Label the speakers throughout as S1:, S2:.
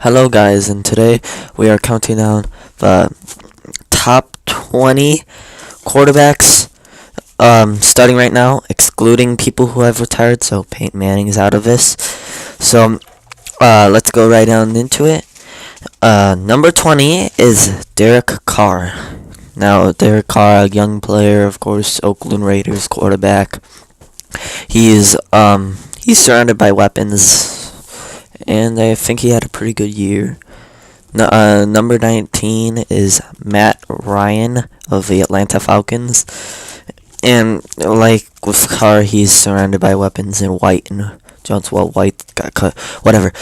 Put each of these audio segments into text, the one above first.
S1: Hello, guys, and today we are counting down the top 20 quarterbacks, starting right now, excluding people who have retired, so Peyton Manning is out of this. So, let's go right down into it. Number 20 is Derek Carr. Now, Derek Carr, a young player, of course, Oakland Raiders quarterback. He's surrounded by weapons, and I think he had a pretty good year. Number 19 is Matt Ryan of the Atlanta Falcons. And like with Carr, he's surrounded by weapons in White and Jones. Well, White got cut. Whatever.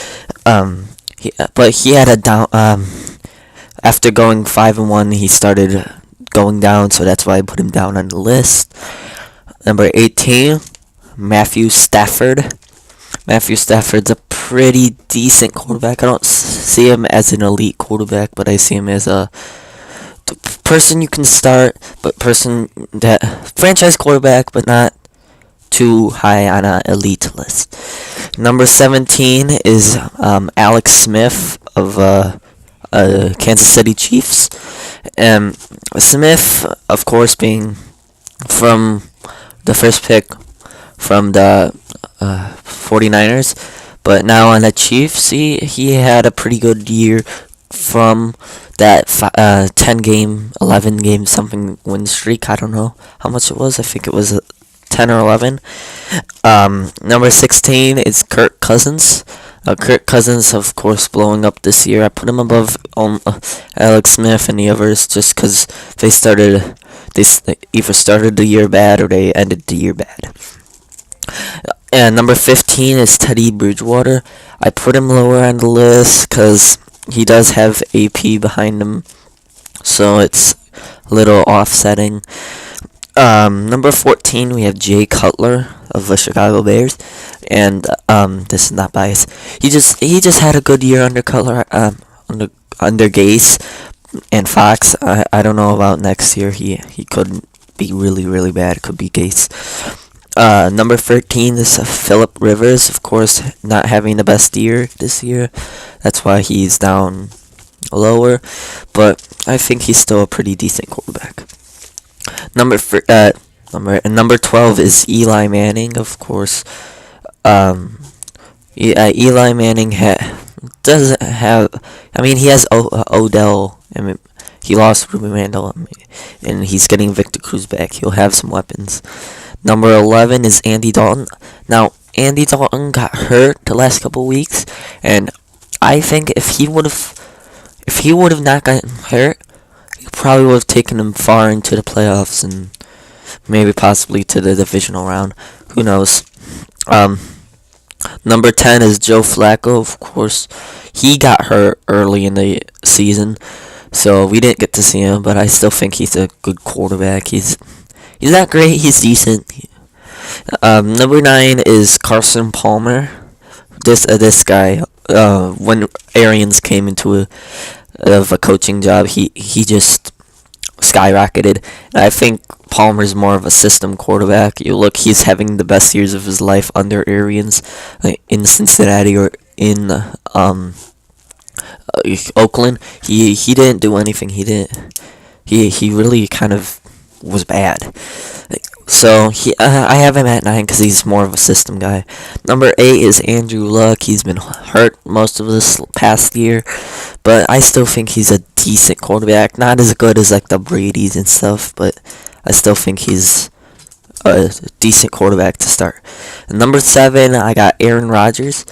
S1: But he had a down. After going 5-1, he started going down, so that's why I put him down on the list. Number 18, Matthew Stafford. Matthew Stafford's a pretty decent quarterback. I don't see him as an elite quarterback, but I see him as a person you can start, but person that franchise quarterback, but not too high on an elite list. Number 17 is Alex Smith of Kansas City Chiefs. Smith, of course, being from the first pick from the 49ers, but now on the Chiefs, he had a pretty good year from that 10 game, 11 game something win streak. I don't know how much it was. I think it was 10 or 11. Number 16 is Kirk Cousins. Kirk Cousins, of course, blowing up this year. I put him above Alex Smith and the others just because they either started the year bad or they ended the year bad. And number 15 is Teddy Bridgewater. I put him lower on the list because he does have AP behind him, so it's a little offsetting. Number 14, we have Jay Cutler of the Chicago Bears, and this is not biased. He just had a good year under Cutler, under Gase and Fox. I don't know about next year. He could be really bad. It could be Gase. Number 13 is Phillip Rivers, of course, not having the best year this year. That's why he's down lower, but I think he's still a pretty decent quarterback. Number 12 is Eli Manning, of course. Eli Manning doesn't have. I mean, he has Odell. I mean, he lost Ruben Randall, and he's getting Victor Cruz back. He'll have some weapons. Number 11 is Andy Dalton. Now, Andy Dalton got hurt the last couple weeks, and I think if he would have not gotten hurt, he probably would have taken him far into the playoffs and maybe possibly to the divisional round. Who knows? Number 10 is Joe Flacco. Of course, he got hurt early in the season, so we didn't get to see him, but I still think he's a good quarterback. He's not great. He's decent. Number 9 is Carson Palmer. This guy, when Arians came into a coaching job, he just skyrocketed. And I think Palmer's more of a system quarterback. He's having the best years of his life under Arians in Cincinnati or in Oakland. He didn't do anything. He really kind of was bad. So I have him at 9 because he's more of a system guy. Number 8 is Andrew Luck. He's been hurt most of this past year, but I still think he's a decent quarterback. Not as good as like the Brady's and stuff, but I still think he's a decent quarterback to start. And number 7, I got Aaron Rodgers.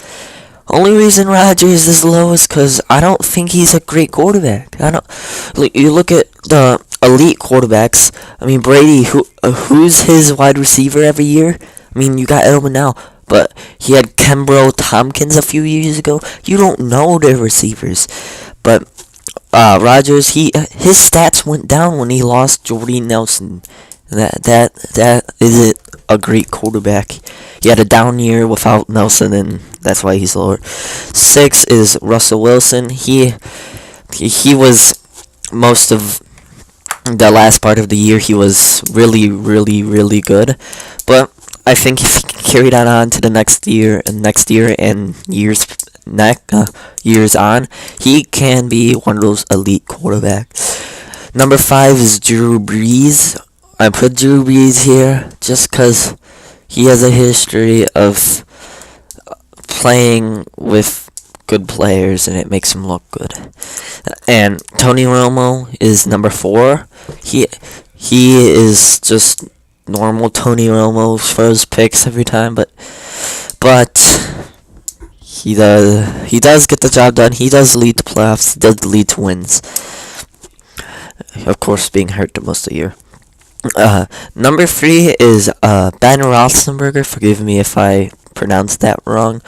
S1: Only reason Rodgers is low is because I don't think he's a great quarterback. You look at the elite quarterbacks. I mean, Brady, who's his wide receiver every year? I mean, you got Edelman now, but he had Kembro Tompkins a few years ago. You don't know their receivers, but Rodgers, his stats went down when he lost Jordy Nelson. That isn't a great quarterback. He had a down year without Nelson, and that's why he's lower. 6 is Russell Wilson. He was most of the last part of the year. He was really good, but I think if he carried that on to the next year and years years on, he can be one of those elite quarterbacks. Number 5 is Drew Brees. I put Drew Brees here just because he has a history of playing with good players and it makes him look good. And Tony Romo is number 4. He is just normal Tony Romo for his picks every time, but he does get the job done. He does lead to playoffs. He does lead to wins. Of course, being hurt the most of the year. Number 3 is Ben Roethlisberger. Forgive me if I pronounced that wrong,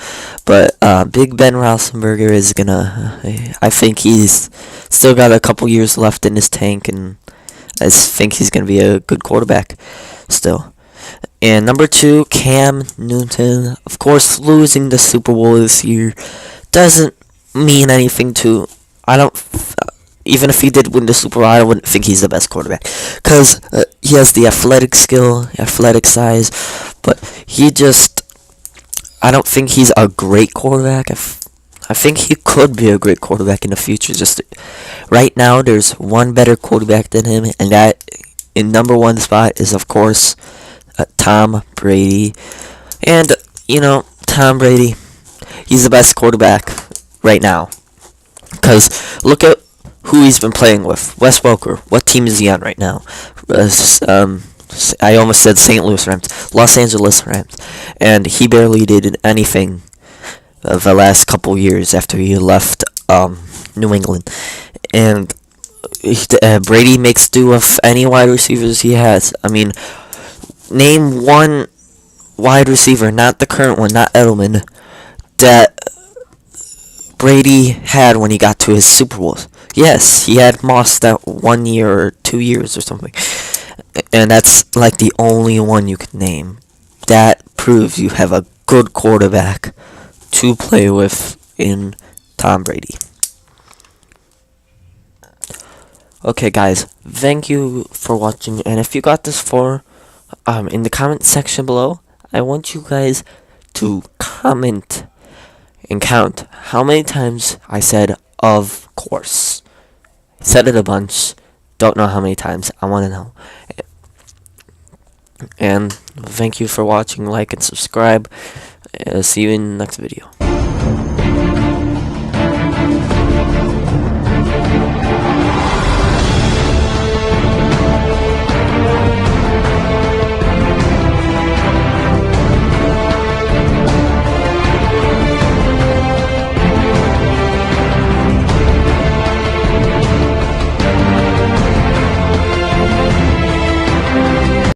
S1: but Big Ben Roethlisberger is gonna. I think he's still got a couple years left in his tank, and I think he's gonna be a good quarterback still. And number 2, Cam Newton. Of course, losing the Super Bowl this year doesn't mean anything to. I don't. Even if he did win the Super Bowl, I wouldn't think he's the best quarterback. Because he has the athletic skill, athletic size, but he just... I don't think he's a great quarterback. I think he could be a great quarterback in the future. Just right now, there's one better quarterback than him, and that in number 1 spot is, of course, Tom Brady. And, Tom Brady, he's the best quarterback right now. Because look at who he's been playing with. Wes Welker. What team is he on right now? I almost said St. Louis Rams. Los Angeles Rams. And he barely did anything the last couple years after he left New England. And Brady makes do with any wide receivers he has. I mean, name one wide receiver, not the current one, not Edelman, that Brady had when he got to his Super Bowls. Yes, he had Moss that 1 year or 2 years or something. And that's like the only one you could name. That proves you have a good quarterback to play with in Tom Brady. Okay, guys, thank you for watching. And if you got this far, in the comment section below, I want you guys to comment and count how many times I said "of course." Said it a bunch. Don't know how many times. I want to know. And thank you for watching. Like and subscribe. See you in the next video.